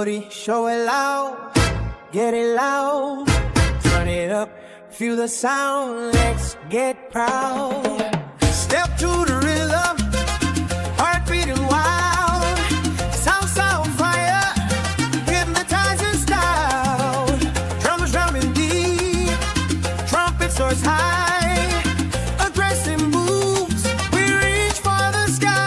Shorty, show it loud, get it loud, turn it up, feel the sound, let's get proud. Step to the rhythm, heart beating wild, sounds on fire, hypnotizing style. Drums drumming deep, trumpet soars high, aggressive moves, we reach for the sky.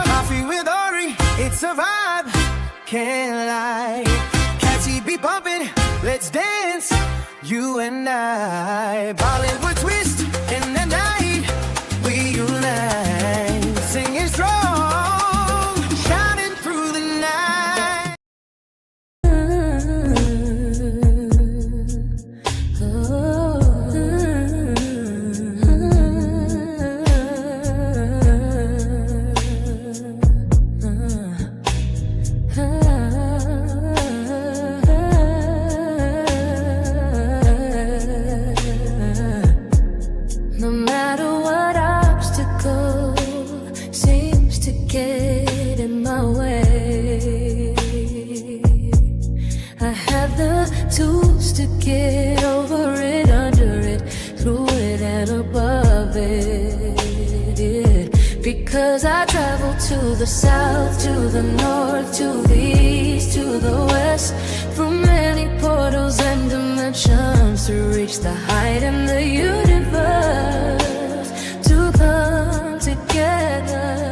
Coffee with Ori, it's a vibe, can't lie. Catchy beat bumping, let's dance, you and I. Bollywood twist in the night, we unite, singing strong, shining through the night. No matter what obstacle seems to get in my way, I have the tools to get over it, under it, through it, and above it. Because I travel to the south, to the north, to the east, to the west, through many portals and dimensions, to reach the height in the universe, to come together.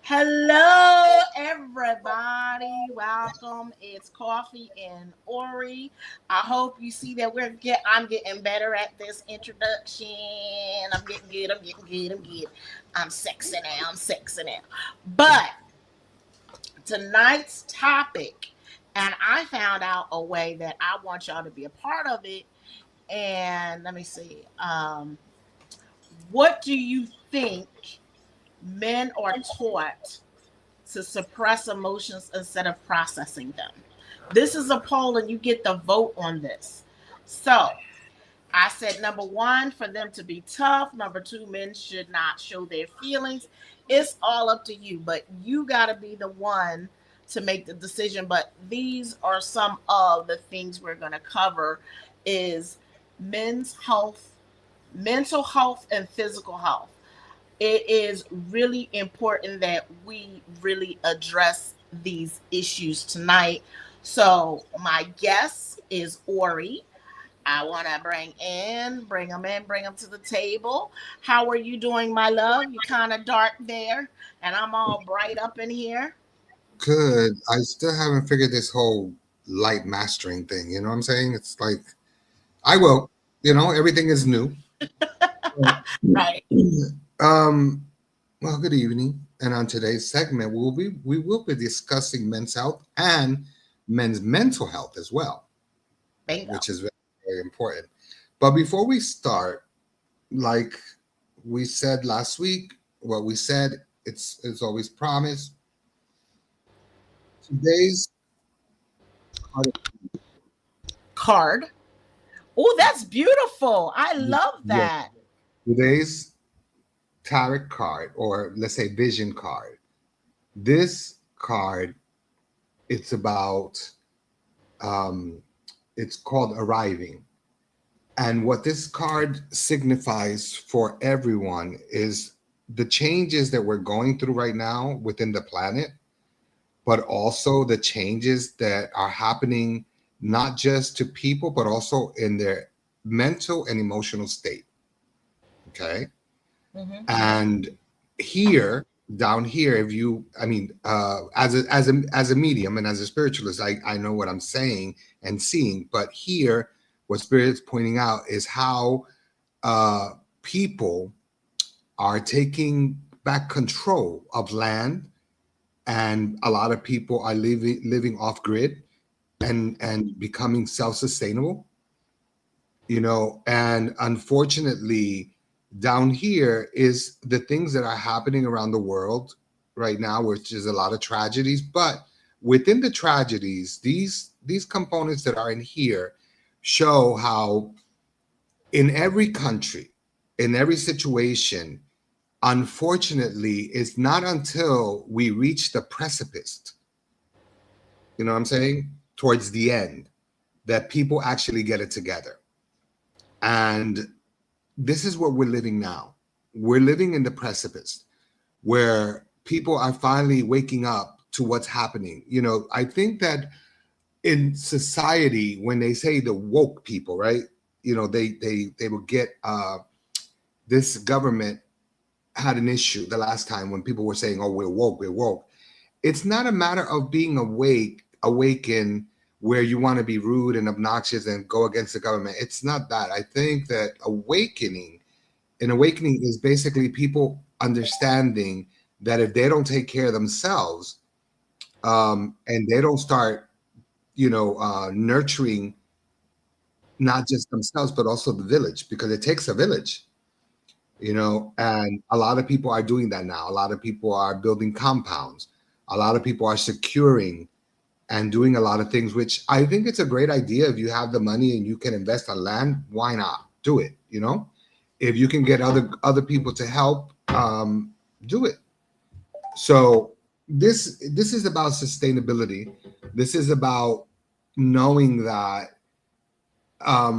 Hello, everybody. Welcome. It's Coffee and Ori. I hope you see that I'm getting better at this introduction. I'm getting good. I'm sexy now. But tonight's topic, and I found out a way that I want y'all to be a part of it. And let me see. What do you think men are taught to suppress emotions instead of processing them? This is a poll and you get the vote on this. So I said, number one, for them to be tough. Number two, men should not show their feelings. It's all up to you, but you got to be the one to make the decision. But these are some of the things we're going to cover: is men's health, mental health, and physical health. It is really important that we really address these issues tonight. So my guest is Ori. I want to bring him to the table. How are you doing, my love? You're kind of dark there, and I'm all bright up in here. Good. I still haven't figured this whole light mastering thing. You know what I'm saying? It's like, I will. Everything is new. Right. Well, good evening. And on today's segment, we will be discussing men's health and men's mental health as well, Bingo. Which is very, very important. But before we start, like we said last week, what we said, it's always promised. Today's card. Oh, that's beautiful. I love that. Yeah. Today's tarot card, or let's say vision card. This card, it's about, it's called arriving. And what this card signifies for everyone is the changes that we're going through right now within the planet, but also the changes that are happening not just to people, but also in their mental and emotional state. Okay. Mm-hmm. And down here, as a medium and as a spiritualist, I know what I'm saying and seeing, but here, what Spirit's pointing out is how people are taking back control of land, and a lot of people are living off grid and becoming self-sustainable, and unfortunately, down here is the things that are happening around the world right now, which is a lot of tragedies, but within the tragedies, these components that are in here show how in every country, in every situation, unfortunately, it's not until we reach the precipice, you know what I'm saying, towards the end, that people actually get it together. And this is what we're living now. We're living in the precipice where people are finally waking up to what's happening. You know, I think that in society, when they say the woke people, right? You know, they will get this government had an issue the last time when people were saying, "Oh, we're woke, we're woke." It's not a matter of being awakened, where you want to be rude and obnoxious and go against the government. It's not that. I think that awakening is basically people understanding that if they don't take care of themselves, and they don't start, nurturing not just themselves but also the village, because it takes a village, and a lot of people are doing that now. A lot of people are building compounds. A lot of people are securing and doing a lot of things, which I think it's a great idea. If you have the money and you can invest on land, why not do it? If you can get other people to help, do it. So this is about sustainability. This is about knowing that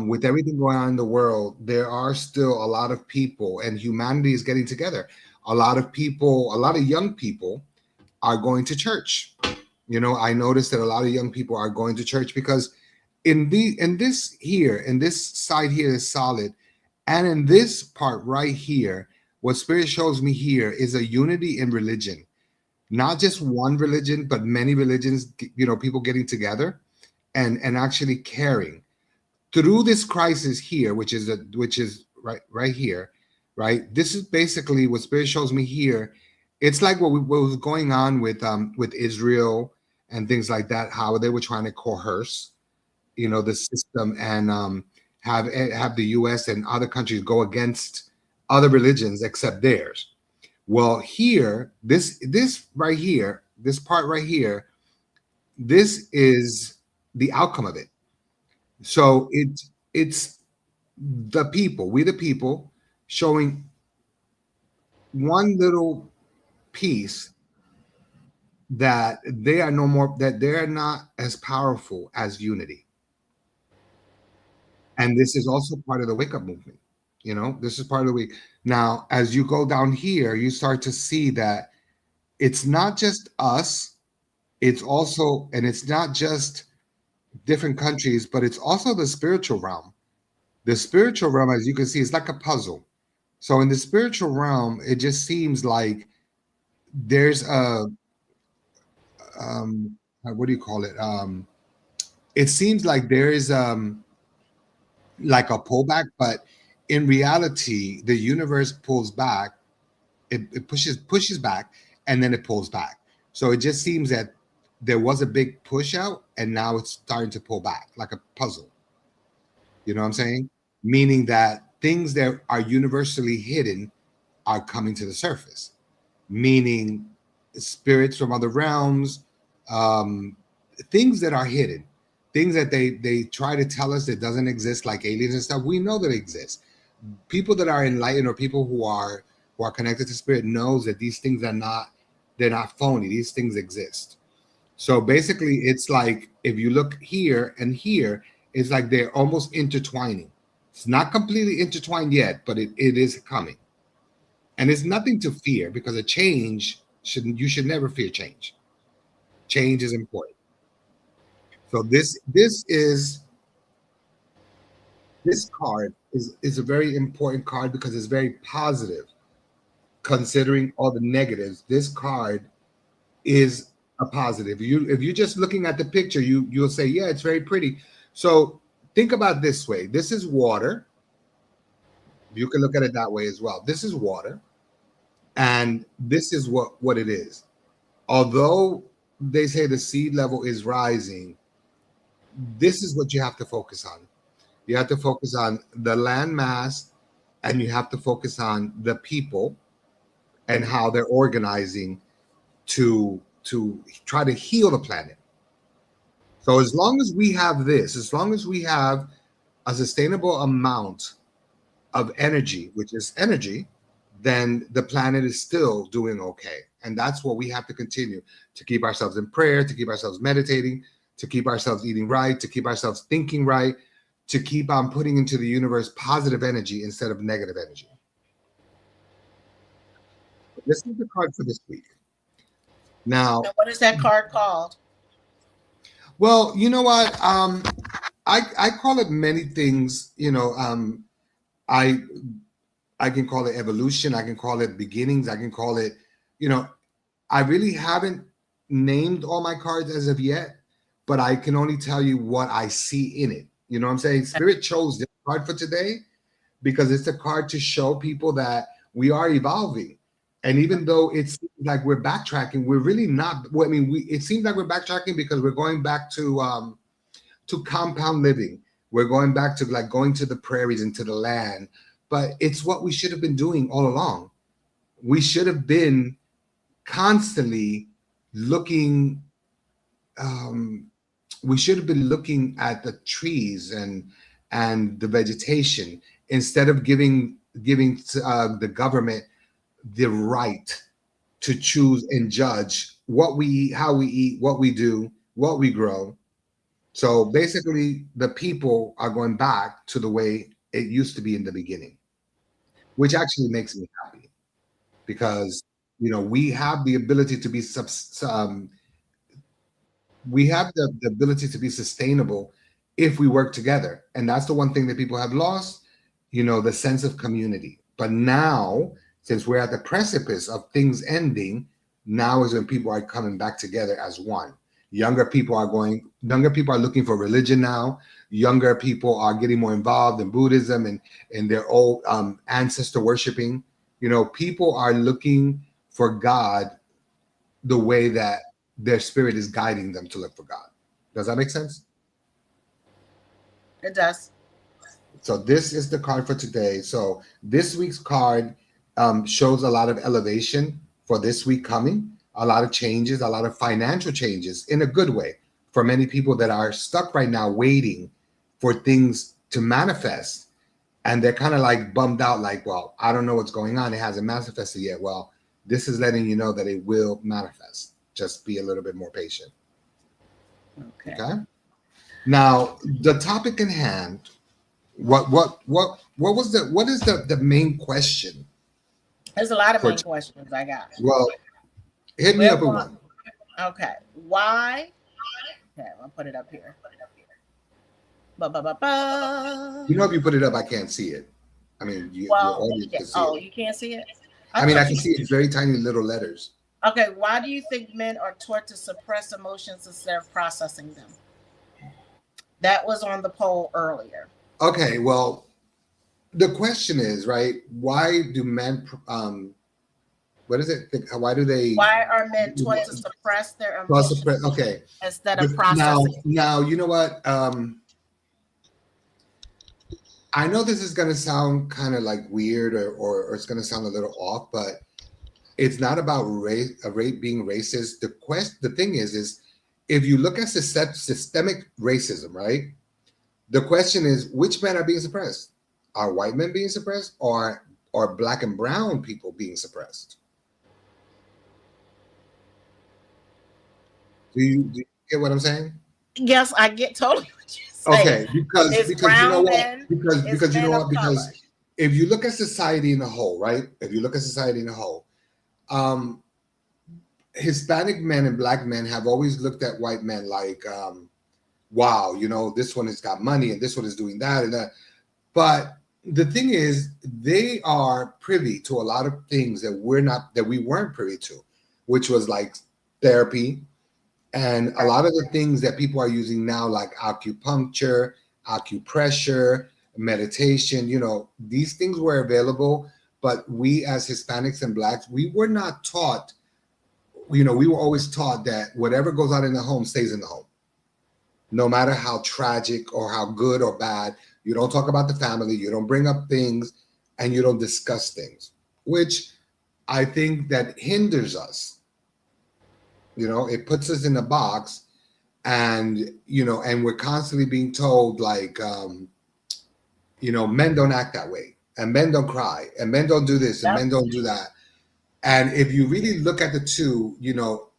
with everything going on in the world, there are still a lot of people, and humanity is getting together. A lot of young people are going to church. I noticed that a lot of young people are going to church because in this side here is solid. And in this part right here, what Spirit shows me here is a unity in religion. Not just one religion, but many religions, people getting together and actually caring through this crisis here, which is right here, right? This is basically what Spirit shows me here. It's like what was going on with Israel and things like that, how they were trying to coerce, the system and have the U.S. and other countries go against other religions except theirs. Well, here, this right here, this part right here, this is the outcome of it. So it's the people, we the people, showing one little piece that they are that they're not as powerful as unity. And this is also part of the wake up movement. This is part of the week. Now, as you go down here, you start to see that it's not just us. It's also, and it's not just different countries, but it's also the spiritual realm. The spiritual realm, as you can see, is like a puzzle. So in the spiritual realm, it just seems like there's a, what do you call it? It seems like there is like a pullback, but in reality, the universe pulls back. It pushes back, and then it pulls back. So it just seems that there was a big push out, and now it's starting to pull back like a puzzle. You know what I'm saying? Meaning that things that are universally hidden are coming to the surface. Meaning spirits from other realms, things that are hidden, things that they try to tell us that doesn't exist, like aliens and stuff. We know that exist. People that are enlightened or people who are connected to spirit knows that these things they're not phony. These things exist. So basically, it's like if you look here and here, it's like they're almost intertwining. It's not completely intertwined yet, but it is coming. And it's nothing to fear, because a change you should never fear change. Change is important. So this card is a very important card because it's very positive, considering all the negatives. This card is a positive. If you're just looking at the picture, you'll say, yeah, it's very pretty. So think about it this way. This is water. You can look at it that way as well. This is water, and this is what it is. Although they say the sea level is rising, this is what you have to focus on. You have to focus on the land mass, and you have to focus on the people and how they're organizing to to try to heal the planet. So as long as we have this, as long as we have a sustainable amount of energy, which is energy, then the planet is still doing okay. And that's what we have to continue to keep ourselves in prayer, to keep ourselves meditating, to keep ourselves eating right, to keep ourselves thinking right, to keep on putting into the universe positive energy instead of negative energy. This is the card for this week. Now, And what is that card called? well, you know what? I call it many things. I can call it evolution. I can call it beginnings. I can call it, I really haven't named all my cards as of yet, but I can only tell you what I see in it. You know what I'm saying? Spirit chose this card for today because it's a card to show people that we are evolving. And even though it seems like we're backtracking, we're really not. Well, I mean, it seems like we're backtracking because we're going back to compound living. We're going back to like going to the prairies and to the land. But it's what we should have been doing all along. We should have been constantly looking. We should have been looking at the trees and the vegetation instead of giving the government the right to choose and judge what we eat, how we eat, what we do, what we grow. So basically, the people are going back to the way it used to be in the beginning, which actually makes me happy because we have the ability to be the ability to be sustainable if we work together, and that's the one thing that people have lost, the sense of community. But now, since we're at the precipice of things ending, now is when people are coming back together as one. Younger people are looking for religion now. Younger people are getting more involved in Buddhism and their old ancestor worshiping. People are looking for God the way that their spirit is guiding them to look for God. Does that make sense? It does. So this is the card for today. So this week's card shows a lot of elevation for this week coming, a lot of changes, a lot of financial changes in a good way for many people that are stuck right now waiting for things to manifest. And they're kind of like bummed out, like, well, I don't know what's going on. It hasn't manifested yet. Well, this is letting you know that it will manifest. Just be a little bit more patient. Okay. Now, the topic in hand, what is the main question? There's a lot of main questions I got. Well, hit me up with one. Okay. Why? Okay, I'll put it up here. If you put it up, I can't see it. I mean, your audience can see it. You can't see it? I mean, I can see it, very tiny little letters. Okay, why do you think men are taught to suppress emotions instead of processing them? That was on the poll earlier. Okay, well, the question is, right, why do men, why are men taught to suppress their emotions instead of processing? Now, you know what? I know this is going to sound kind of like weird or it's going to sound a little off, but it's not about race being racist. The thing is if you look at systemic racism, right? The question is, which men are being suppressed? Are white men being suppressed or black and brown people being suppressed? Do you get what I'm saying? Yes, I get totally what you're saying. Okay, because you know what? Because you know what? Because if you look at society in a whole, right? If you look at society in a whole, Hispanic men and black men have always looked at white men like, wow, this one has got money and this one is doing that and that. But the thing is, they are privy to a lot of things that we weren't privy to, which was like therapy and a lot of the things that people are using now, like acupuncture, acupressure, meditation. These things were available, but we as Hispanics and blacks, we were not taught. We were always taught that whatever goes on in the home stays in the home. No matter how tragic or how good or bad, you don't talk about the family, you don't bring up things, and you don't discuss things, which I think that hinders us. It puts us in a box, and and we're constantly being told like, men don't act that way, and men don't cry, and men don't do this, and Yep. men don't do that. And if you really look at the two,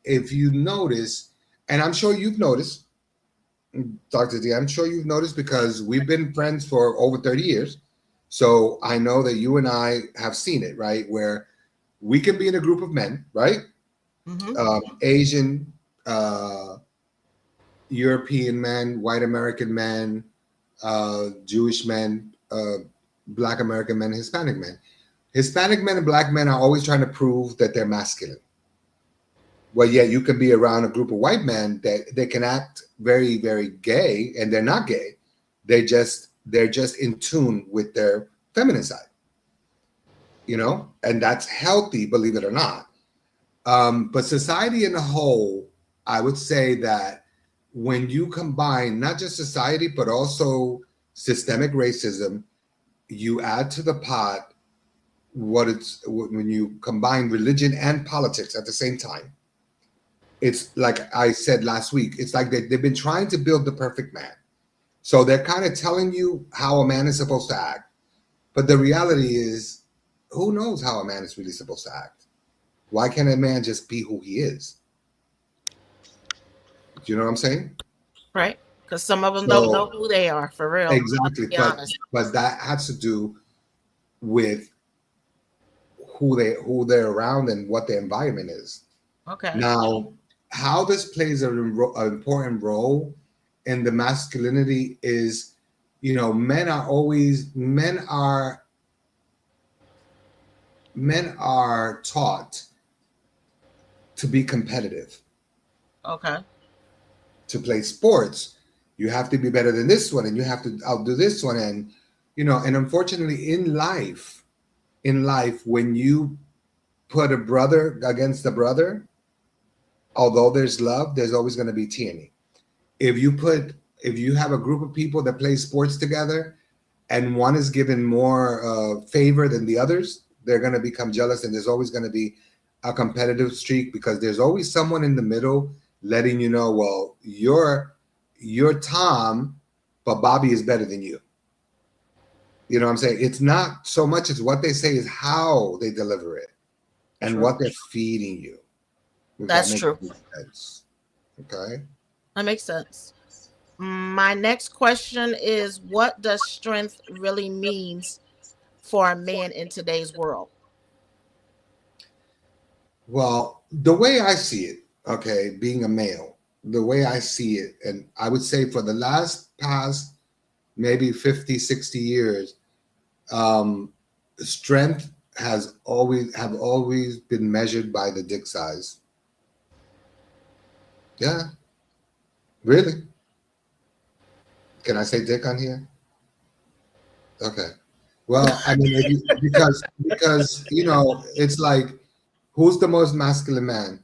if you notice, and I'm sure you've noticed, Dr. D, I'm sure you've noticed because we've been friends for over 30 years. So I know that you and I have seen it, right? Where we can be in a group of men, right? Asian, European men, white American men, Jewish men, Black American men, Hispanic men. Hispanic men and Black men are always trying to prove that they're masculine. Well, yeah, you can be around a group of white men that they can act very, very gay, and they're not gay. They're just in tune with their feminine side, and that's healthy, believe it or not. But society in a whole, I would say that when you combine not just society, but also systemic racism, you add to the pot when you combine religion and politics at the same time. It's like I said last week, it's like they've been trying to build the perfect man. So they're kind of telling you how a man is supposed to act. But the reality is, who knows how a man is really supposed to act? Why can't a man just be who he is? Do you know what I'm saying? Right. Because some of them don't know who they are, for real. Exactly. Let's be honest. But that has to do with who they're around and what their environment is. Okay. Now, how this plays an important role in the masculinity is, men are taught to be competitive. Okay. To play sports, you have to be better than this one, and you have to outdo this one, and and unfortunately in life, when you put a brother against a brother, although there's love, there's always going to be tyranny. If you have a group of people that play sports together, and one is given more favor than the others, they're going to become jealous, and there's always going to be a competitive streak, because there's always someone in the middle letting you know, well, you're Tom, but Bobby is better than you. You know what I'm saying? It's not so much as what they say, is how they deliver it and True. what they're feeding you. That's true. Sense. Okay. That makes sense. My next question is, what does strength really means for a man in today's world? Well, the way I see it, okay, being a male, the way I see it, and I would say for the past maybe 50, 60 years, strength have always been measured by the dick size. Yeah. Really? Can I say dick on here? Okay. Well, I mean, because it's like, who's the most masculine man?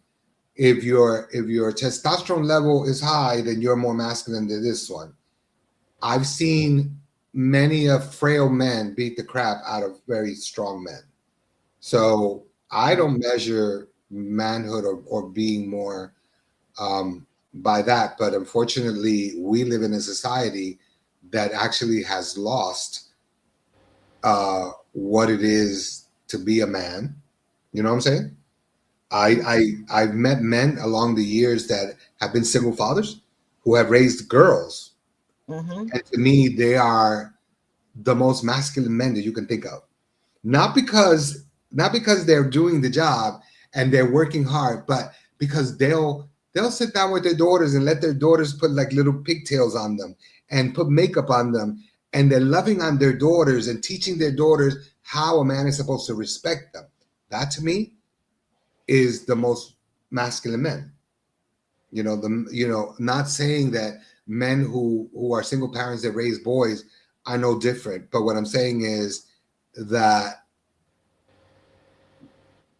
If your testosterone level is high, then you're more masculine than this one. I've seen many frail men beat the crap out of very strong men. So I don't measure manhood or being more by that. But unfortunately, we live in a society that actually has lost what it is to be a man. You know what I'm saying? I've met men along the years that have been single fathers who have raised girls. Mm-hmm. And to me, they are the most masculine men that you can think of. Not because they're doing the job and they're working hard, but because they'll sit down with their daughters and let their daughters put like little pigtails on them and put makeup on them. And they're loving on their daughters and teaching their daughters how a man is supposed to respect them. That to me is the most masculine men. Not saying that men who are single parents that raise boys are no different. But what I'm saying is that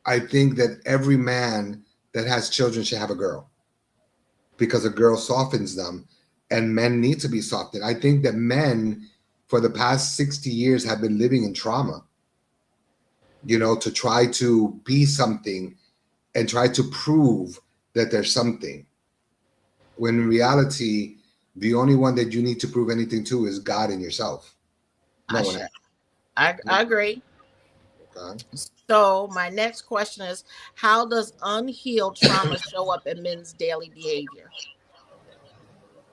I think that every man that has children should have a girl, because a girl softens them, and men need to be softened. I think that men for the past 60 years have been living in trauma, to try to be something and try to prove that there's something. When in reality, the only one that you need to prove anything to is God and yourself. No one else. I agree. Okay. So my next question is, how does unhealed trauma show up in men's daily behavior?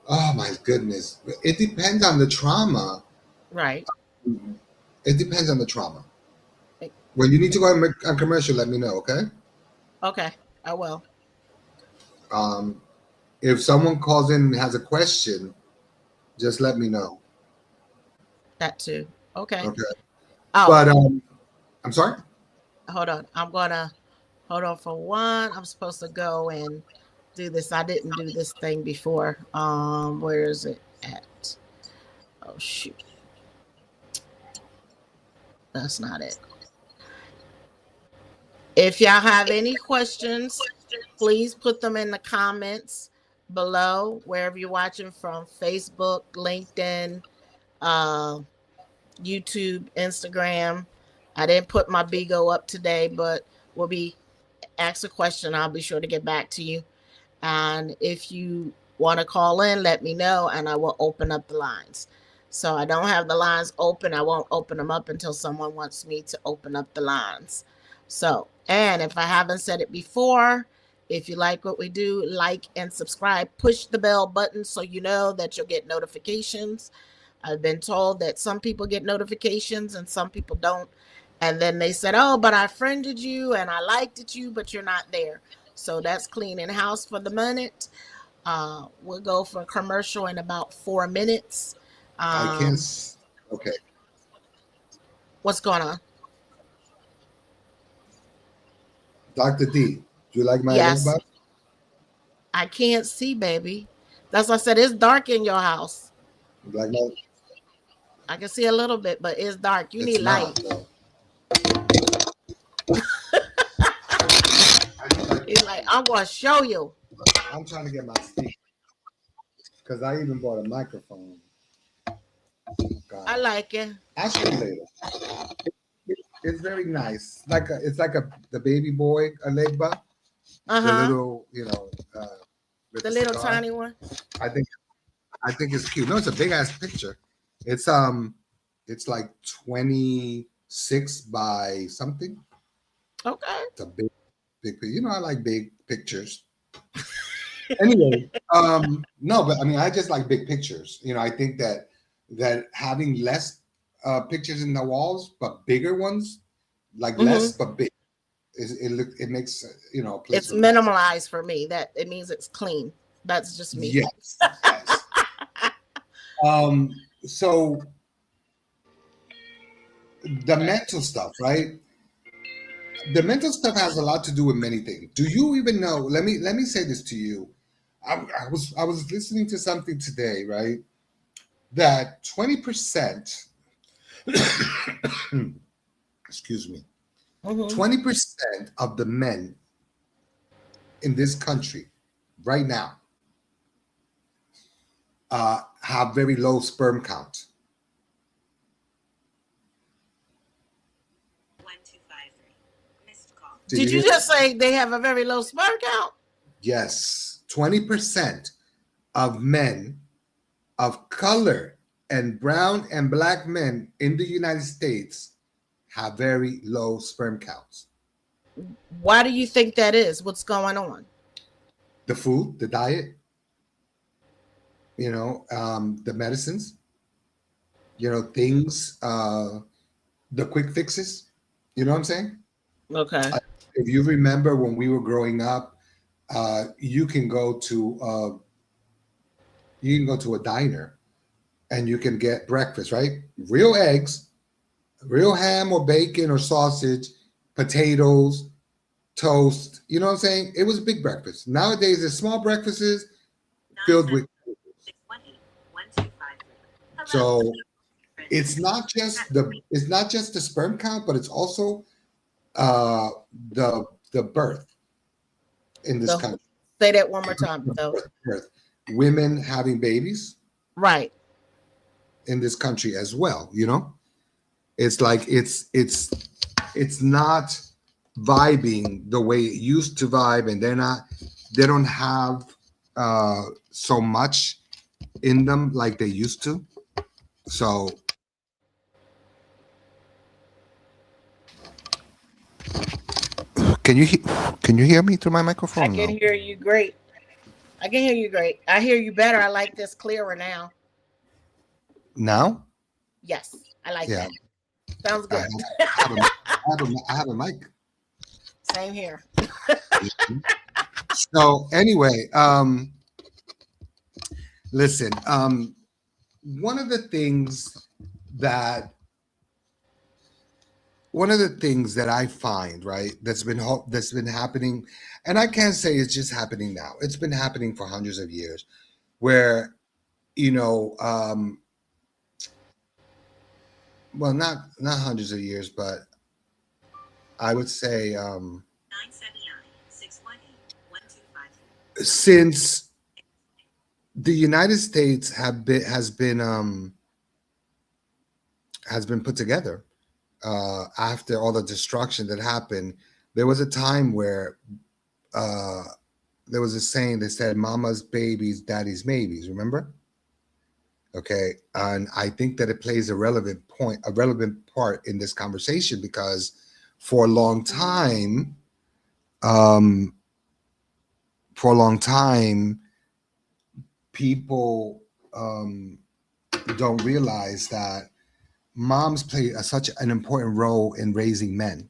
Oh my goodness. It depends on the trauma. Right. It depends on the trauma. When you need to go on commercial, let me know, okay? Okay, I will. If someone calls in and has a question, just let me know. That too. Okay. Okay. Oh, But I'm sorry? hold on. I'm gonna hold on for one. I'm supposed to go and do this. I didn't do this thing before. Where is it at? Oh shoot. That's not it. If y'all have any questions, please put them in the comments below, wherever you're watching from: Facebook, LinkedIn, YouTube, Instagram. I didn't put my Bigo up today, but we'll be ask a question. I'll be sure to get back to you. And if you want to call in, let me know and I will open up the lines. So I don't have the lines open. I won't open them up until someone wants me to open up the lines. So, and if I haven't said it before, if you like what we do, like and subscribe, push the bell button so you know that you'll get notifications. I've been told that some people get notifications and some people don't. And then they said, oh, but I friended you and I liked it you, but you're not there. So that's cleaning house for the minute. We'll go for a commercial in about 4 minutes. I can't. Okay. What's going on? Dr. D, do you like my Yes. leg back? I can't see, baby. That's what I said. It's dark in your house. You like my? I can see a little bit, but it's dark. You It's need light. not, no. He's like, I'm going to show you. I'm trying to get my speaker because I even bought a microphone. God. I like it. I'll show you later. It's very nice. It's like the baby boy Alegba. The little, with The little cigar. tiny one. I think it's cute. No, it's a big ass picture. It's like 26 by something. Okay. It's a big picture. I like big pictures. Anyway, no, but I mean, I just like big pictures. I think that having less pictures in the walls, but bigger ones, like less but big, it makes a place. It's minimalized for me. That it means it's clean. That's just me. Yes. So the mental stuff, right? The mental stuff has a lot to do with many things. Do you even know? Let me say this to you. I was listening to something today, right? That 20%, excuse me, 20% of the men in this country right now have very low sperm count. 1253. Missed call. Did you just say they have a very low sperm count? Yes, 20% of men of color and brown and black men in the United States have very low sperm counts. Why do you think that is? What's going on? The food, the diet, the medicines, things, the quick fixes. You know what I'm saying? Okay. If you remember when we were growing up, you can go to a diner and you can get breakfast, right? Real eggs, real ham or bacon or sausage, potatoes, toast. You know what I'm saying? It was a big breakfast. Nowadays, there's small breakfasts filled with. 618-1253. So it's not just the sperm count, but it's also the birth in this country. Say that one more time, though. Birth. Women having babies Right. in this country as well. It's like it's not vibing the way it used to vibe, and they don't have so much in them like they used to. So can you hear me through my I microphone? can No. hear you great. I can hear you great. I hear you better. I like this clearer now. Now? Yes, I like Yeah. that. Sounds I good. I have a mic. Same here. So anyway, listen, one of the things that I find, right, that's been happening, and I can't say it's just happening now. It's been happening for hundreds of years, where you know, well, not hundreds of years, but I would say 979-618-1253. since the United States has been put together after all the destruction that happened. There was a time where uh, there was a saying that said, "Mama's babies, daddy's maybes." Remember? Okay, and I think that it plays a relevant part in this conversation because for a long time, um, for a long time, people don't realize that moms play such an important role in raising men.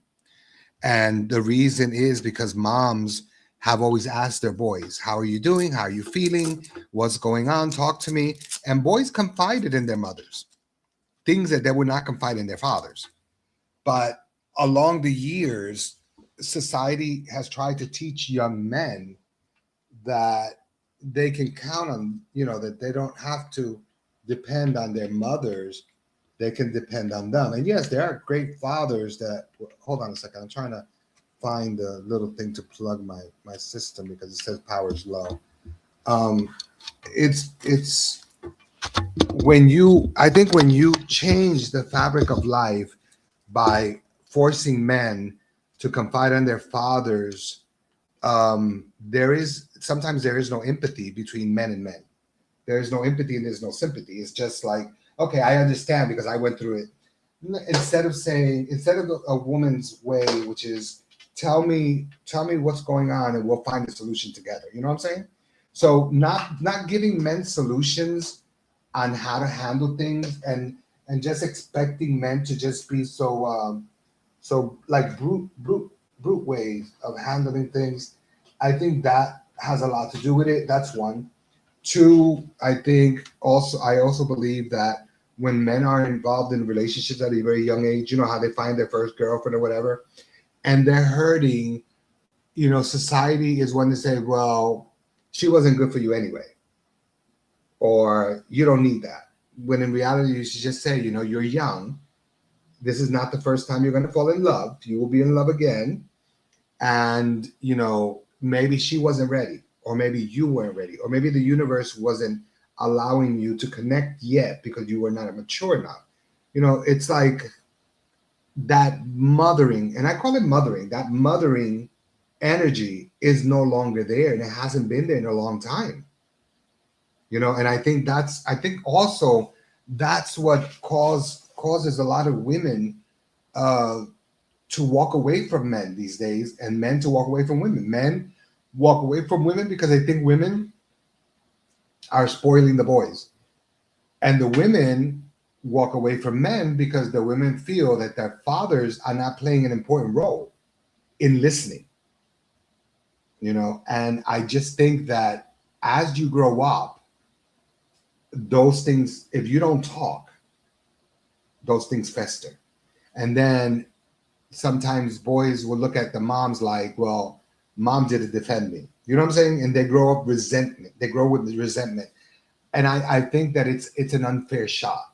And the reason is because moms have always asked their boys, "How are you doing? How are you feeling? What's going on? Talk to me." And boys confided in their mothers things that they would not confide in their fathers. But along the years, society has tried to teach young men that they can count on, that they don't have to depend on their mothers. They can depend on them. And yes, there are great fathers that, hold on a second. I'm trying to find the little thing to plug my system because it says power is low. It's I think when you change the fabric of life by forcing men to confide in their fathers, sometimes there is no empathy between men and men. There is no empathy and there's no sympathy. It's just like, okay, I understand because I went through it. Instead of a woman's way, which is tell me what's going on and we'll find a solution together. You know what I'm saying? So not giving men solutions on how to handle things and just expecting men to just be so like brute ways of handling things. I think that has a lot to do with it. That's one. Two, I also believe that when men are involved in relationships at a very young age, you know how they find their first girlfriend or whatever, and they're hurting, society is one to say, well, she wasn't good for you anyway, or you don't need that. When in reality, you should just say, you're young. This is not the first time you're going to fall in love. You will be in love again. And, maybe she wasn't ready, or maybe you weren't ready, or maybe the universe wasn't allowing you to connect yet because you were not mature enough. It's like that mothering, and I call it mothering, that mothering energy is no longer there and it hasn't been there in a long time. And I think also that's what causes a lot of women to walk away from men these days, and men to walk away from women. Men walk away from women because they think women are spoiling the boys, and the women walk away from men because the women feel that their fathers are not playing an important role in listening. And I just think that as you grow up, those things, if you don't talk, those things fester. And then sometimes boys will look at the moms like, well, mom didn't defend me. You know what I'm saying? And they grow up resentment. They grow with resentment. And I think that it's an unfair shot.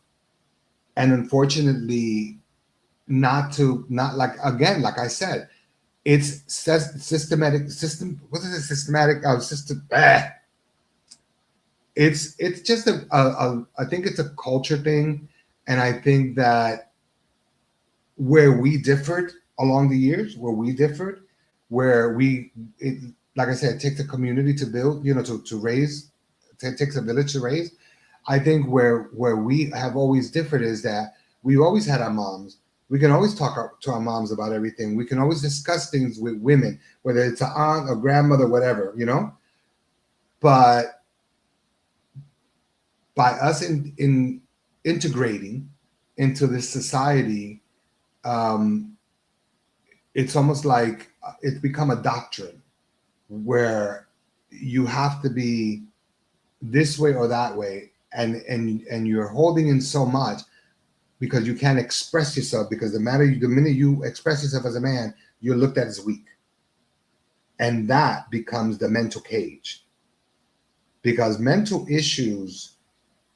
And unfortunately, not like, again, like I said, it's systematic system. What is it? Systematic system. It's just I think it's a culture thing. And I think that where we differed along the years, where like I said, it takes a community to build, to raise. It takes a village to raise. I think where we have always differed is that we've always had our moms. We can always talk to our moms about everything. We can always discuss things with women, whether it's an aunt or grandmother, whatever, But by us in integrating into this society, it's almost like it's become a doctrine where you have to be this way or that way, and you're holding in so much because you can't express yourself, because the minute you express yourself as a man, you're looked at as weak. And that becomes the mental cage, because mental issues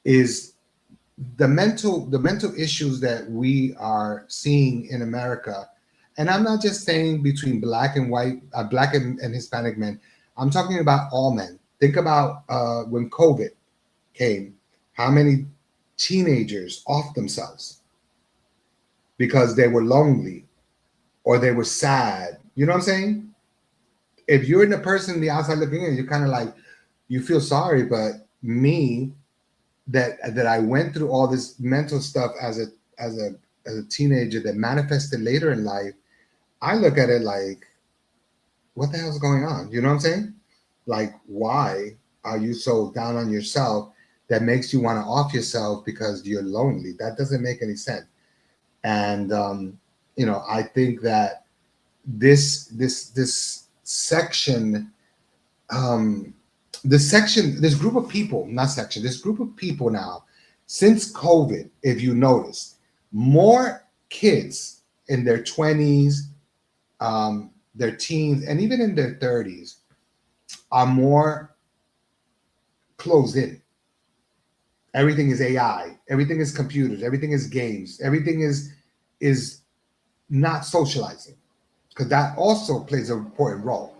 is the mental issues that we are seeing in America. And I'm not just saying between black and white, black and Hispanic men. I'm talking about all men. Think about when COVID came, how many teenagers off themselves because they were lonely or they were sad. You know what I'm saying? If you're in the person on the outside looking in, you're kind of like, you feel sorry. But me, that I went through all this mental stuff as a teenager that manifested later in life, I look at it like, what the hell's going on? You know what I'm saying? Like, why are you so down on yourself that makes you want to off yourself because you're lonely? That doesn't make any sense. And I think that this section, this group of people now, since COVID, if you notice, more kids in their 20s, their teens, and even in their 30s are more closed in. Everything is AI, everything is computers, everything is games, everything is not socializing, because that also plays an important role.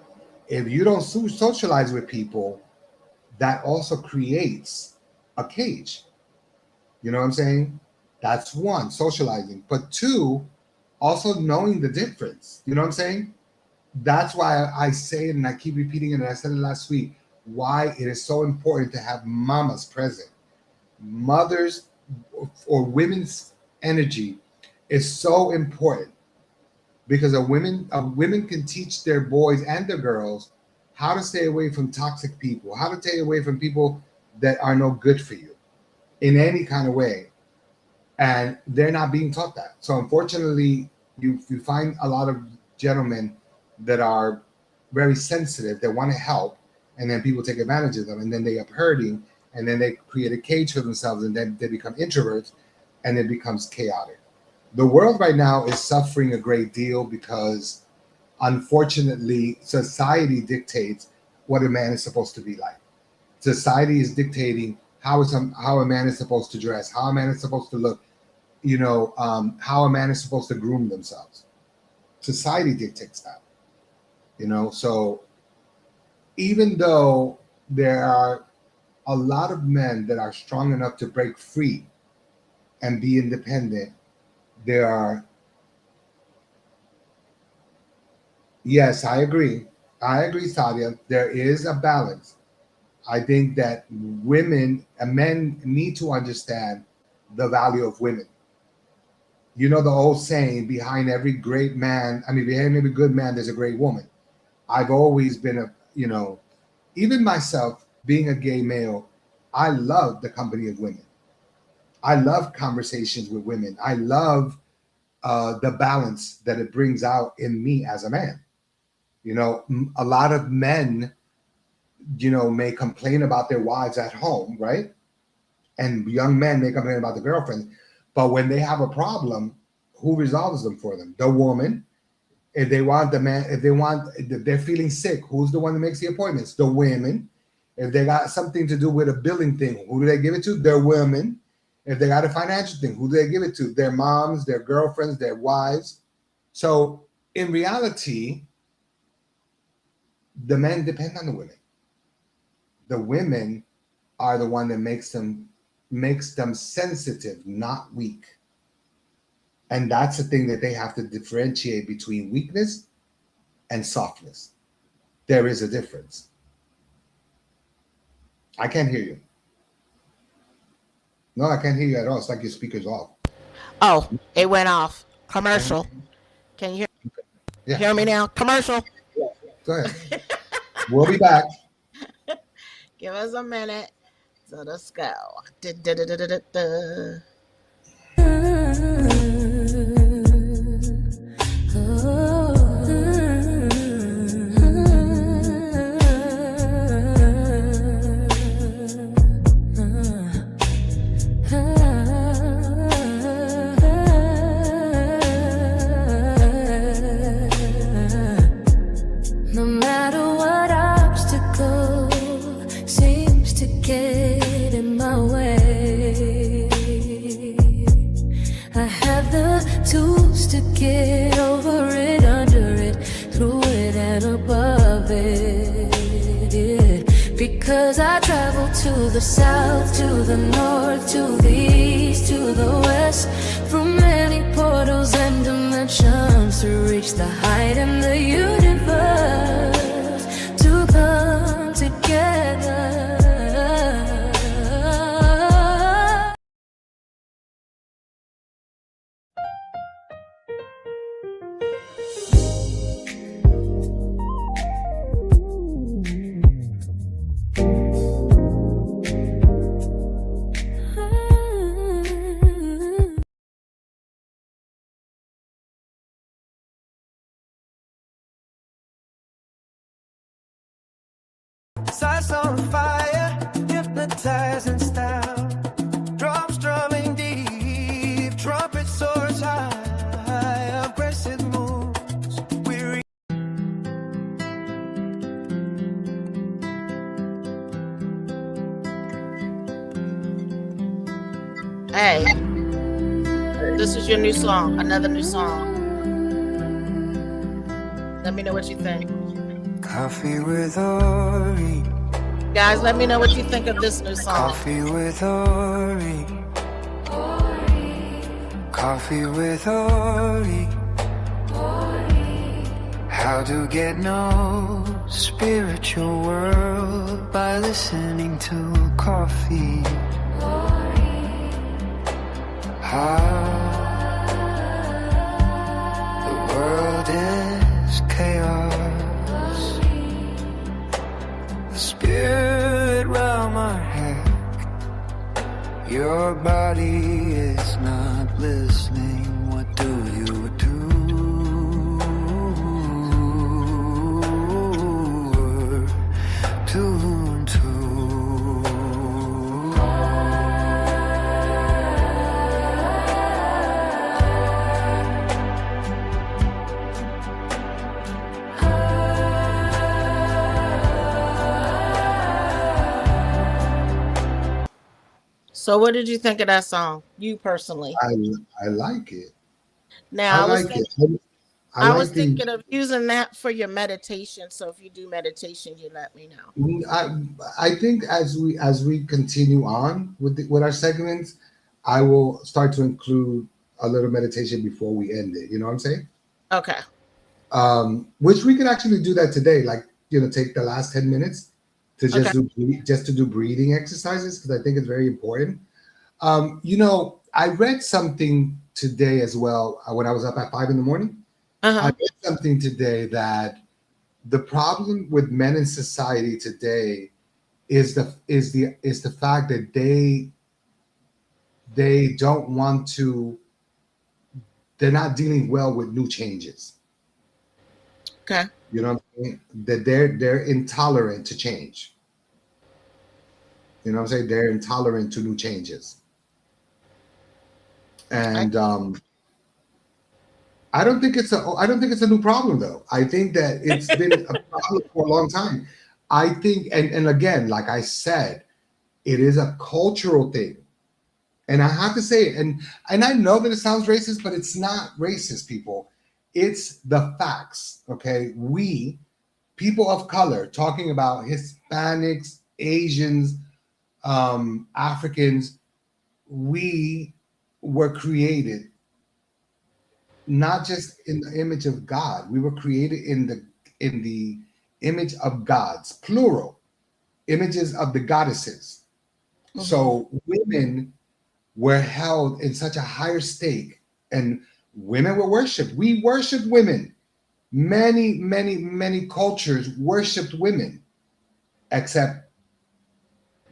If you don't socialize with people, that also creates a cage. You know what I'm saying? That's one, socializing. But two, also knowing the difference. You know what I'm saying? That's why I say it, and I keep repeating it, and I said it last week, why it is so important to have mamas present. Mothers or women's energy is so important, because a women can teach their boys and their girls how to stay away from toxic people, how to stay away from people that are no good for you in any kind of way. And they're not being taught that. So unfortunately, you find a lot of gentlemen that are very sensitive, that want to help, and then people take advantage of them, and then they end up hurting, and then they create a cage for themselves, and then they become introverts, and it becomes chaotic. The world right now is suffering a great deal because, unfortunately, society dictates what a man is supposed to be like. Society is dictating how a man is supposed to dress, how a man is supposed to look, how a man is supposed to groom themselves. Society dictates that, So even though there are a lot of men that are strong enough to break free and be independent, there are. Yes, I agree. Sadia. There is a balance. I think that women and men need to understand the value of women. You know the old saying, behind every great man, behind every good man, there's a great woman. I've always been even myself, being a gay male, I love the company of women. I love conversations with women. I love the balance that it brings out in me as a man. A lot of men, may complain about their wives at home, right? And young men may complain about the girlfriend. But when they have a problem, who resolves them for them? The woman. If they want the man, if they're feeling sick, who's the one that makes the appointments? The women. If they got something to do with a billing thing, who do they give it to? Their women. If they got a financial thing, who do they give it to? Their moms, their girlfriends, their wives. So in reality, the men depend on the women. The women are the one that makes them sensitive, not weak. And that's the thing that they have to differentiate between weakness and softness. there is a difference. I can't hear you. No, I can't hear you at all. It's like your speaker's off. Oh, it went off. Commercial. Can you Yeah. hear me now? Commercial. Go ahead. We'll be back. Give us a minute. So let's go. Da-da-da-da-da-da. No matter what obstacle seems to get in my way, I have the tools to get over it, under it, through it, and above it. Yeah. Because I travel to the south, to the north, to the east, to the west, through many portals and dimensions to reach the height in the universe, to come together. Sights on fire, hypnotizing style. Drums drumming deep, trumpet soars high. Aggressive moves, we Hey, this is your new song, another new song. Let me know what you think. Coffee with Ori. Guys, let me know what you think of this new song. Coffee with Ori. Coffee with Ori. How to get no spiritual world by listening to coffee. How the world is chaos. The spirit round my head. Your body is not listening. What do you do? Two and two. So, what did you think of that song, you personally? I like it. Now, I like it. I like was the- thinking of using that for your meditation. So, if you do meditation, you let me know. I think as we continue on with our segments, I will start to include a little meditation before we end it. You know what I'm saying? Okay. Which we could actually do that today. Like, take the last 10 minutes to just do breathing exercises, because I think it's very important. I read something today as well when I was up at 5 a.m. I Uh-huh. read something today that the problem with men in society today is the fact that they don't want to. They're not dealing well with new changes. Okay. You know what I'm saying? That they're intolerant to change. You know what I'm saying? They're intolerant to new changes. And I don't think it's a new problem though. I think that it's been a problem for a long time. I think, and again, like I said, it is a cultural thing. And I have to say it, and I know that it sounds racist, but it's not racist, people. It's the facts. Okay. We, people of color, talking about Hispanics, Asians, Africans, we were created not just in the image of God. We were created in image of gods, plural, images of the goddesses. So women were held in such a higher stake, and women were worshipped. We worshiped women. Many, many, many cultures worshipped women, except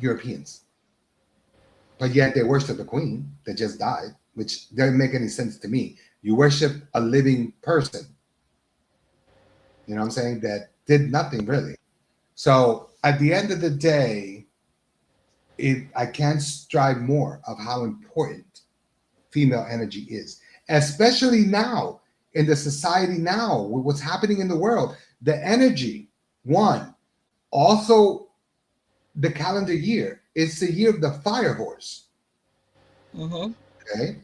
Europeans. But yet they worship the queen that just died, which doesn't make any sense to me. You worship a living person, you know what I'm saying, that did nothing really. So at the end of the day, I can't strive more of how important female energy is, especially now in the society now with what's happening in the world. The energy, one, also the calendar year. It's the year of the fire horse. Okay,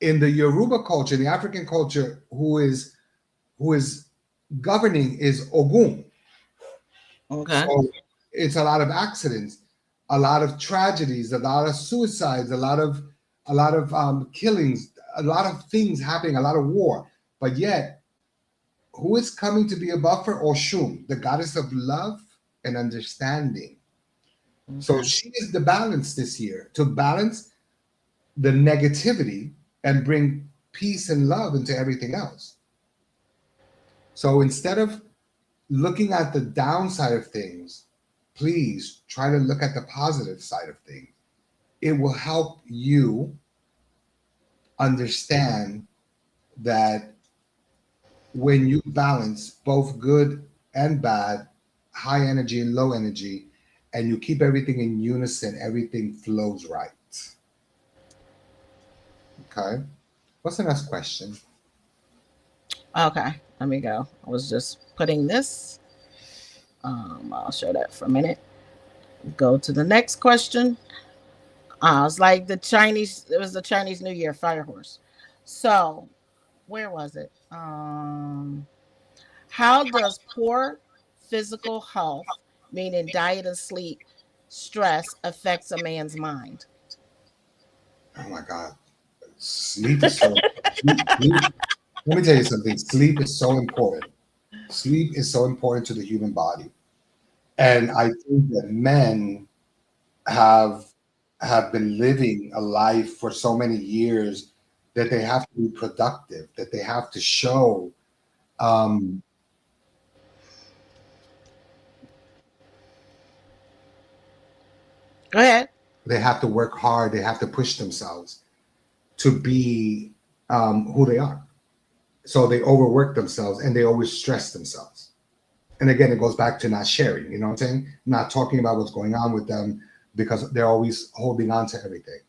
in the Yoruba culture, the African culture, who is governing is Ogun. Okay. So it's a lot of accidents, a lot of tragedies, a lot of suicides, a lot of killings, a lot of things happening, a lot of war. But yet, who is coming to be a buffer? Oshun, the goddess of love and understanding. So she is the balance this year, to balance the negativity and bring peace and love into everything else. So instead of looking at the downside of things, please try to look at the positive side of things. It will help you understand that when you balance both good and bad, high energy and low energy, and you keep everything in unison, everything flows right. Okay. What's the next question? Okay, let me go. I was just putting this. I'll show that for a minute. Go to the next question. It's like the Chinese. It was the Chinese New Year fire horse. So, where was it? How does poor physical health, meaning diet and sleep, stress, affects a man's mind? Oh my God. Sleep is so let me tell you something. Sleep is so important. Sleep is so important to the human body. And I think that men have been living a life for so many years that they have to be productive, that they have to show Go ahead. they have to work hard, they have to push themselves to be who they are. So they overwork themselves and they always stress themselves. And again, it goes back to not sharing, you know what I'm saying? Not talking about what's going on with them because they're always holding on to everything.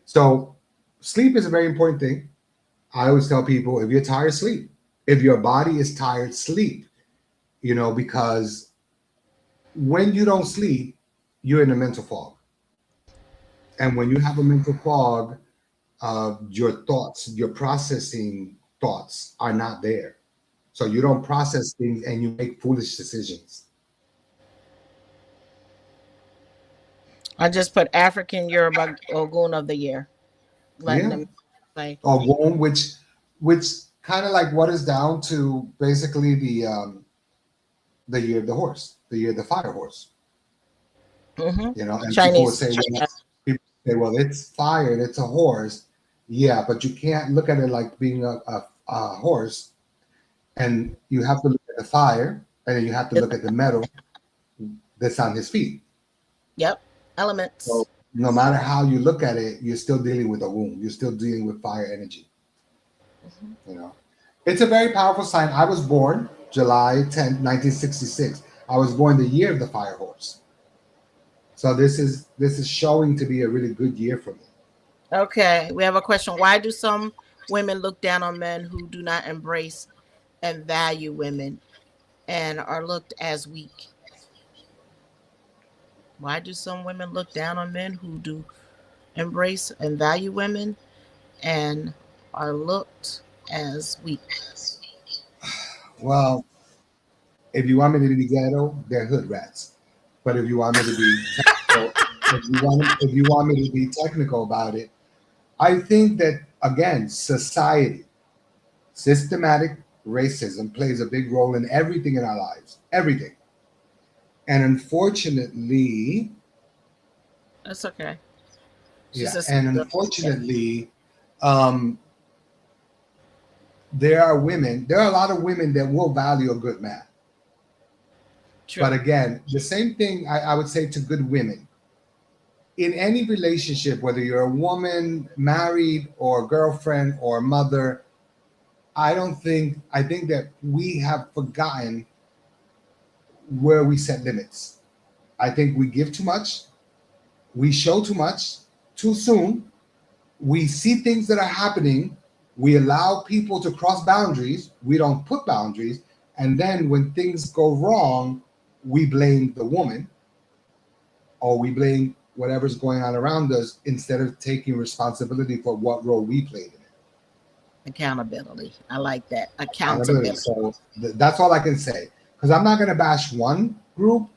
So sleep is a very important thing. I always tell people, if you're tired, sleep. If your body is tired, sleep. You know, because when you don't sleep, you're in a mental fog. And when you have a mental fog, your thoughts, your processing thoughts are not there. So you don't process things and you make foolish decisions. I just put African Yoruba Ogun of the year. Letting Yeah. them say, Ogun, which kind of like what is down to basically the year of the horse, the year of the fire horse. You know, and people would Chinese. say, well, it's fire, it's a horse. Yeah, but you can't look at it like being a horse. And you have to look at the fire, and then you have to look at the metal that's on his feet. Yep, elements. So no matter how you look at it, you're still dealing with a womb. You're still dealing with fire energy. You know, it's a very powerful sign. I was born July 10th, 1966. I was born the year of the fire horse. So this is showing to be a really good year for me. Okay, we have a question. Why do some women look down on men who do not embrace and value women and are looked as weak? Why do some women look down on men who do embrace and value women and are looked as weak? Well, if you want me to be ghetto, they're hood rats. But if you want me to be technical, if you want me to be technical about it, I think that again, society, systematic racism plays a big role in everything in our lives. Everything. And unfortunately, That's okay. She yeah, says, and unfortunately, um, there are a lot of women that will value a good man. true. But again, the same thing I would say to good women. In any relationship, whether you're a woman, married, or a girlfriend, or a mother, I think that we have forgotten where we set limits. I think we give too much, we show too much too soon, we see things that are happening, we allow people to cross boundaries, we don't put boundaries, and then when things go wrong, we blame the woman or we blame whatever's going on around us instead of taking responsibility for what role we played in it. Accountability. I like that. Accountability. Accountability. So that's all I can say. Because I'm not going to bash one group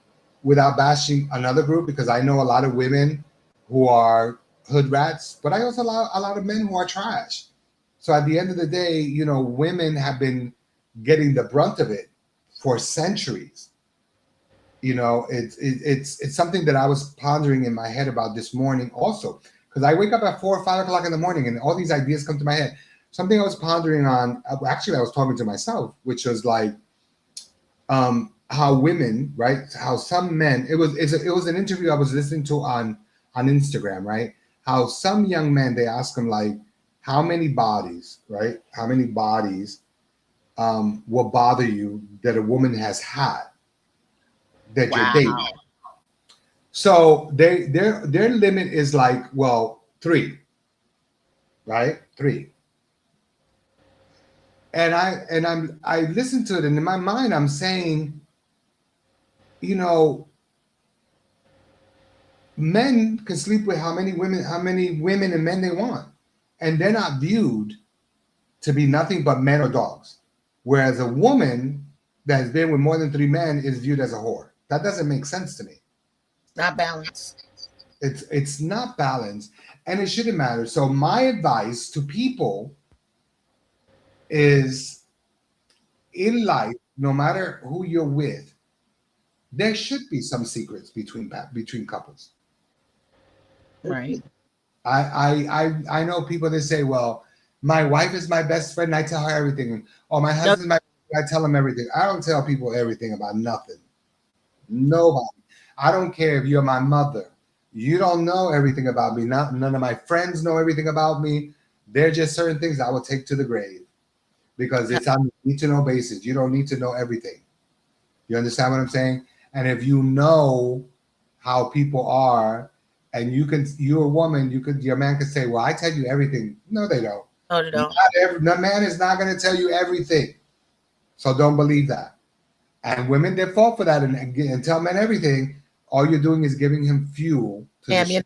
without bashing another group, because I know a lot of women who are hood rats, but I also allow a lot of men who are trash. So at the end of the day, you know, women have been getting the brunt of it for centuries. You know, it's something that I was pondering in my head about this morning also, because I wake up at 4 or 5 o'clock in the morning and all these ideas come to my head. Something I was pondering on, actually I was talking to myself, which was like how women, right, how some men, it was an interview I was listening to on Instagram, right, how some young men, they ask them like, how many bodies, right, how many bodies will bother you that a woman has had that you're dating. Wow. So their limit is like, well, 3, right? 3. And I listen to it, and in my mind I'm saying, you know, men can sleep with how many women and men they want, and they're not viewed to be nothing but men or dogs. Whereas a woman that has been with more than 3 men is viewed as a whore. That doesn't make sense to me. Not balanced. It's not balanced, and it shouldn't matter. So my advice to people is, in life, no matter who you're with, there should be some secrets between couples. Right. I know people that say, well, my wife is my best friend, I tell her everything, or my husband's my, I tell him everything. I don't tell people everything about nothing. Nobody. I don't care if you're my mother. You don't know everything about me. None of my friends know everything about me. There are just certain things I will take to the grave, because it's on a need to know basis. You don't need to know everything. You understand what I'm saying? And if you know how people are, and you're a woman, your man could say, well, I tell you everything. No, they don't. No, they don't. The man is not going to tell you everything. So don't believe that. And women that fall for that and tell men everything, all you're doing is giving him fuel to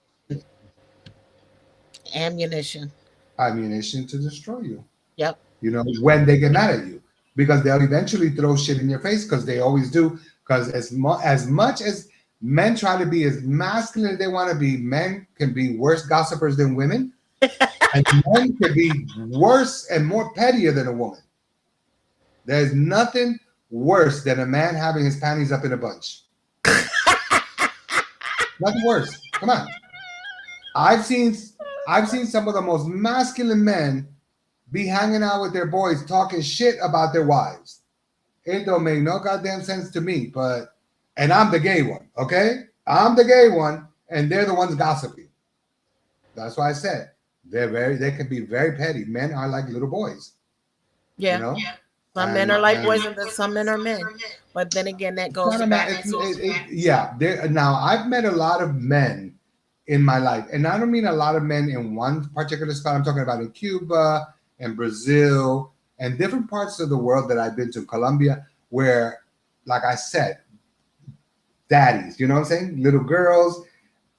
ammunition to destroy you. Yep. You know, when they get mad at you, because they'll eventually throw shit in your face, because they always do. Because as much as men try to be as masculine as they want to be, men can be worse gossipers than women, and men can be worse and more pettier than a woman. There's nothing worse than a man having his panties up in a bunch. Nothing worse. Come on. I've seen some of the most masculine men be hanging out with their boys talking shit about their wives. It don't make no goddamn sense to me, and I'm the gay one, okay? I'm the gay one, and they're the ones gossiping. That's why I said they can be very petty. Men are like little boys. Yeah. You know? Some men are like boys, and then some men are men. But then again, that goes back. Now, I've met a lot of men in my life, and I don't mean a lot of men in one particular spot. I'm talking about in Cuba and Brazil and different parts of the world that I've been to, Colombia, where, like I said, daddies, you know what I'm saying? Little girls.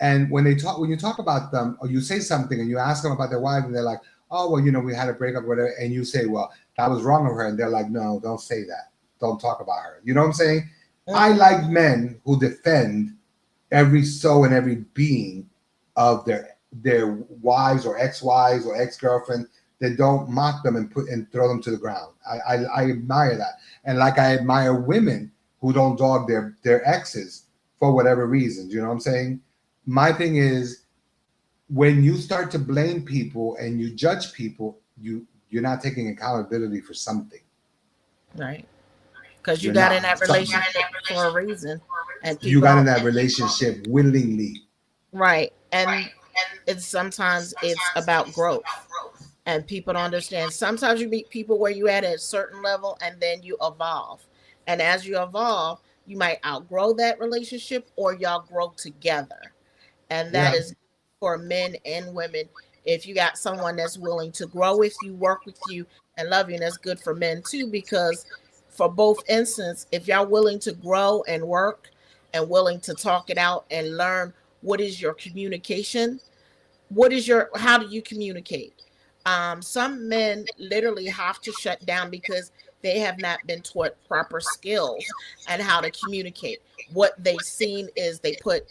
And when you talk about them, or you say something and you ask them about their wife, and they're like, oh, well, you know, we had a breakup, whatever. And you say, well, that was wrong of her. And they're like, no, don't say that. Don't talk about her. You know what I'm saying? Mm-hmm. I like men who defend every soul and every being of their wives or ex-wives or ex-girlfriend, that don't mock them and throw them to the ground. I admire that. And like I admire women who don't dog their exes for whatever reasons. You know what I'm saying? My thing is, when you start to blame people and you judge people, you're not taking accountability for something. Right. Because you You're got not. in that relationship for a reason. And You people got in don't, that relationship willingly. right. And it's sometimes it's about growth. And people don't understand. Sometimes you meet people where you at a certain level and then you evolve. And as you evolve, you might outgrow that relationship or y'all grow together. And that Yeah. is for men and women. If you got someone that's willing to grow with you, work with you, and love you, and that's good for men too, because for both instances, if y'all willing to grow and work and willing to talk it out and learn what is your communication, how do you communicate? Some men literally have to shut down because they have not been taught proper skills and how to communicate. What they've seen is they put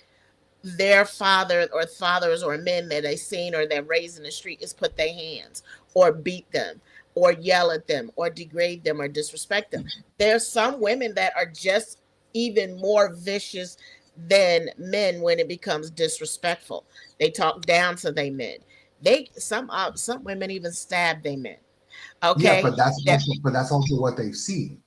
their father or fathers or men that they seen or they're raised in the street is put their hands or beat them or yell at them or degrade them or disrespect them. There's some women that are just even more vicious than men when it becomes disrespectful. They talk down to their men. Some women even stab their men. Yeah, Okay. but that's also what they've seen.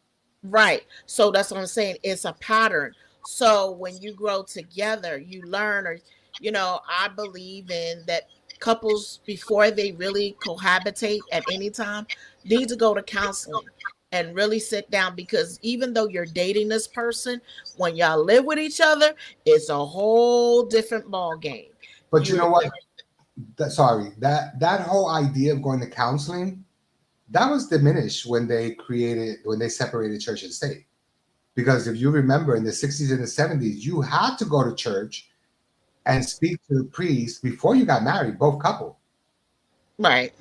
Right. So that's what I'm saying. It's a pattern. So when you grow together, you learn, or, I believe in that couples, before they really cohabitate at any time, need to go to counseling and really sit down, because even though you're dating this person, when y'all live with each other, it's a whole different ball game. But you know what? That whole idea of going to counseling, that was diminished when they separated church and state. Because if you remember, in the 60s and the 70s, you had to go to church and speak to the priest before you got married, both couple. Right.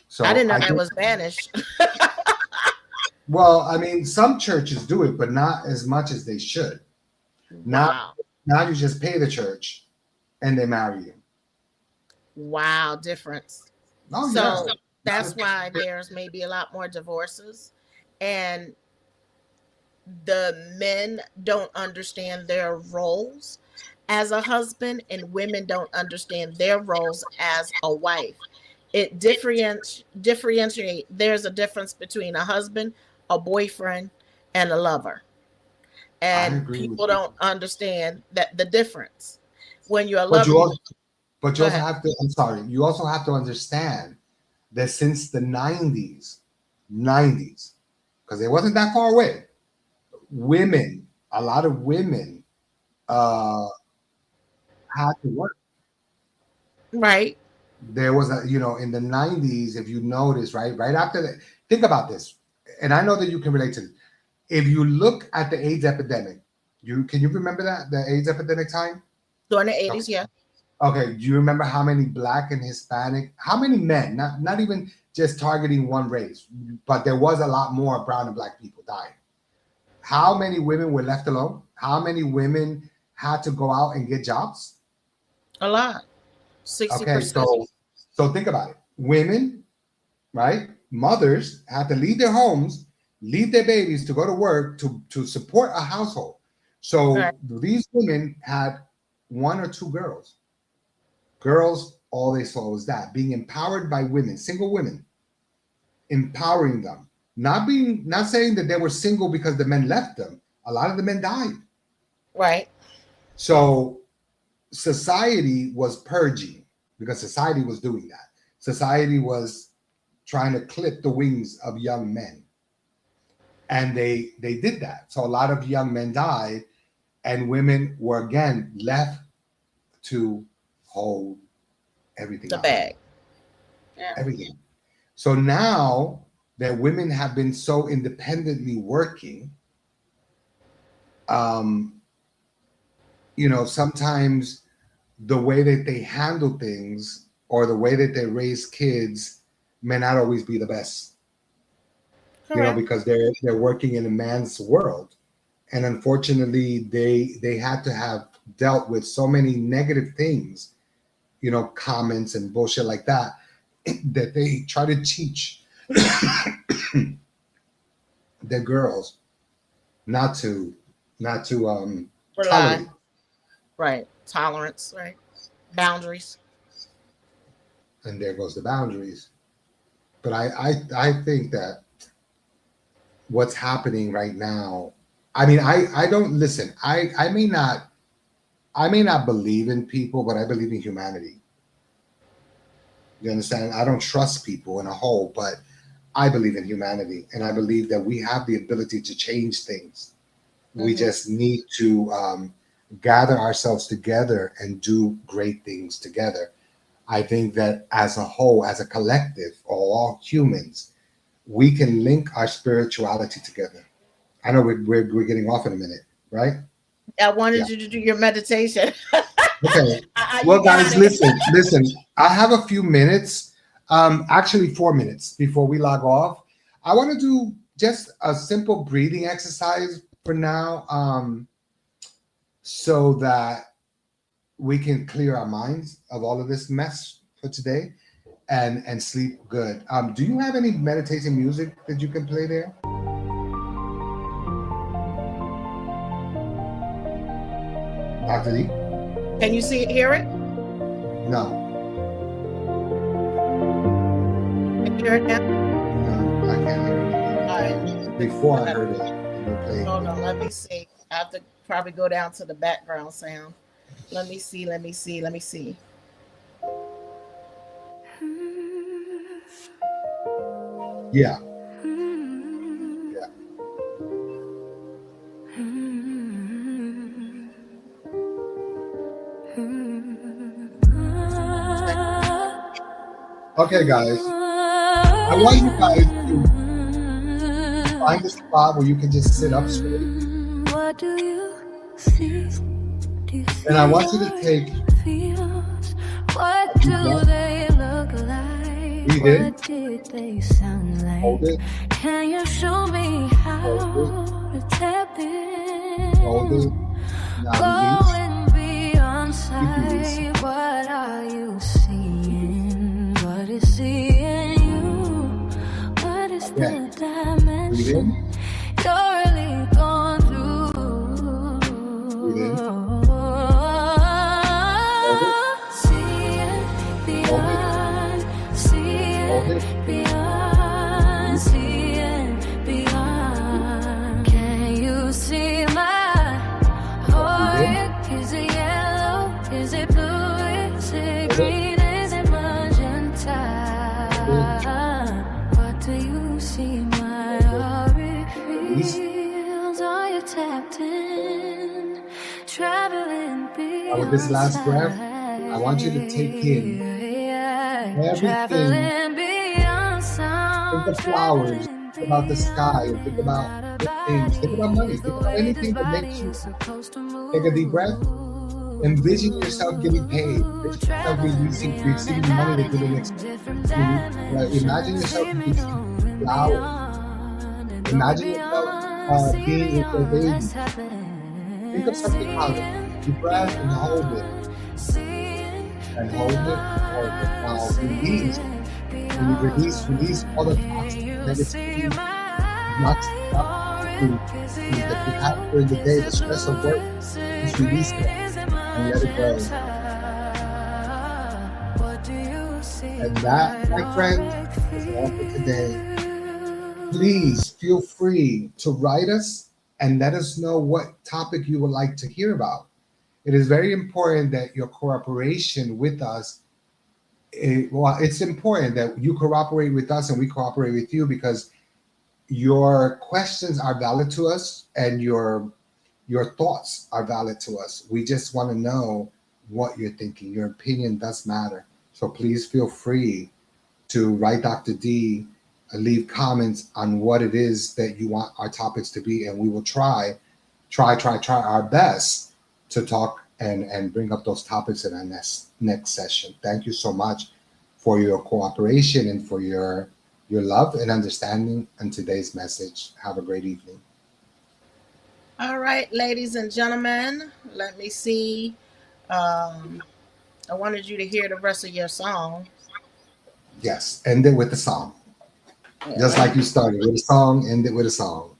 So I didn't know that was banished. Well, I mean, some churches do it, but not as much as they should. Wow. Now you just pay the church and they marry you. Wow, difference. Oh, So yeah. that's why there's maybe a lot more divorces, and the men don't understand their roles as a husband, and women don't understand their roles as a wife. It differentiate. There's a difference between a husband, a boyfriend, and a lover. I And agree with people you. don't understand that the difference. When you're a But lover, you also, go ahead. I'm sorry, you also have to understand that since the 90s, because it wasn't that far away, a lot of women had to work. Right. There was in the 90s, if you notice, right after that, think about this, and I know that you can relate to this. If you look at the AIDS epidemic, can you remember the AIDS epidemic time? During the 80s, yeah. Okay, do you remember how many Black and Hispanic, how many men, not even just targeting one race, but there was a lot more brown and Black people dying. How many women were left alone? How many women had to go out and get jobs? A lot. 60%. Okay, so think about it. Women, right? Mothers had to leave their homes, leave their babies to go to work to support a household. So Right. these women had one or two girls. Girls, all they saw was that, being empowered by women, single women, empowering them. Not saying that they were single because the men left them. A lot of the men died. Right. So society was purging, because society was doing that. Society was trying to clip the wings of young men. And they did that. So a lot of young men died, and women were again left to hold everything The up. bag. Yeah. Everything. So now that women have been so independently working, sometimes the way that they handle things or the way that they raise kids may not always be the best. Correct. Because they're working in a man's world, and unfortunately they had to have dealt with so many negative things, comments and bullshit like that, that they try to teach their girls not to Rely. tolerate. Right. Tolerance, right? Boundaries. And there goes the boundaries. But I think that what's happening right now, I mean, I don't listen. I may not believe in people, but I believe in humanity. You understand? I don't trust people in a whole, but I believe in humanity, and I believe that we have the ability to change things. We Mhm. just need to gather ourselves together and do great things together. I think that as a whole, as a collective, all humans, we can link our spirituality together. I know we're getting off in a minute, right? I wanted Yeah. you to do your meditation. Okay. You Well, got guys, it. listen. I have a few minutes, actually 4 minutes before we log off. I want to do just a simple breathing exercise for now, so that we can clear our minds of all of this mess for today and sleep good. Do you have any meditation music that you can play there? Dr. Lee? Can you see it, hear it? No, Can you hear it now? no, I can't hear it. All right. Before I heard it, and you played. Hold on. Let me see. I have to probably go down to the background sound. Let me see. Yeah. Okay, guys. I want you guys to find a spot where you can just sit up straight. What do you see? Do you And I want you to take feels? What deep do breath. they look like? Breathe in. What did they sound Hold like? it. Can you show me how Hold to tap in? Hold it. Now release. Going beyond Release. sight, what are you seeing? What is seeing you? What is Again. the Breathe dimension in. you're really going through? Breathe in. See it beyond, see Hold it it. beyond, see it beyond. Can you see my heart? Is it yellow? Is it blue? Is it green? Is it magenta? What do you see? My heart feels. Are you tapped in? Traveling beyond. With this last breath, I want you to take in everything. Traveling beyond sound. Think of flowers. Think about the sky. Think about good things. Think about money. Think about anything that makes you take a deep breath. Envision yourself getting paid. Envision yourself receiving money that you didn't expect. Imagine yourself receiving flowers. Imagine yourself being with your baby. Think of something positive. Deep breath and hold it. And hold it. Hold it. Now release. When you release all the toxic negativity, not that you have during the day, the stress of work, just release it and let it go. And that, my friend, is all for today. Please feel free to write us and let us know what topic you would like to hear about. It is very important that your cooperation with us, it's important that you cooperate with us and we cooperate with you, because your questions are valid to us and your thoughts are valid to us. We just want to know what you're thinking. Your opinion does matter. So please feel free to write Dr. D, leave comments on what it is that you want our topics to be, and we will try our best to talk and bring up those topics in our next session. Thank you so much for your cooperation and for your love and understanding on today's message. Have a great evening. All right, ladies and gentlemen, let me see. I wanted you to hear the rest of your song. Yes, end it with a song. Just like you started with a song, end it with a song.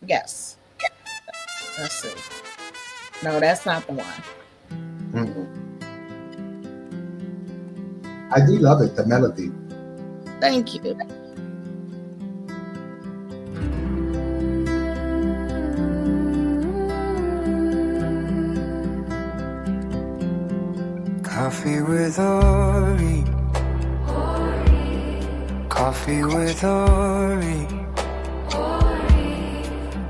Yes. Let's see. No, that's not the one. Mm-mm. I do love it, the melody. Thank you. Coffee with Ori. Coffee with Ori.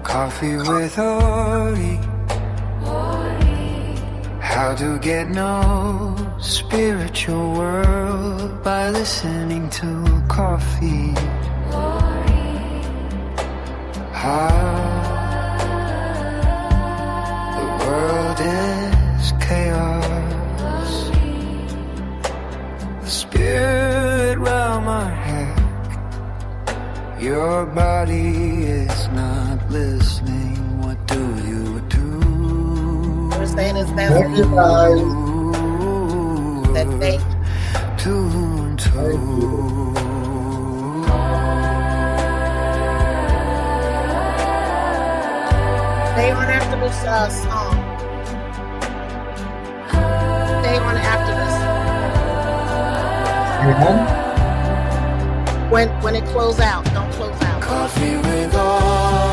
Coffee with Ori. How to get no spiritual world by listening to coffee. How the world is chaos. The spirit round my head. Your body is not listening. What do you do? We're saying is Thank you, guys. that they on after this song. They on after this. When it close out, don't close out. Coffee with all.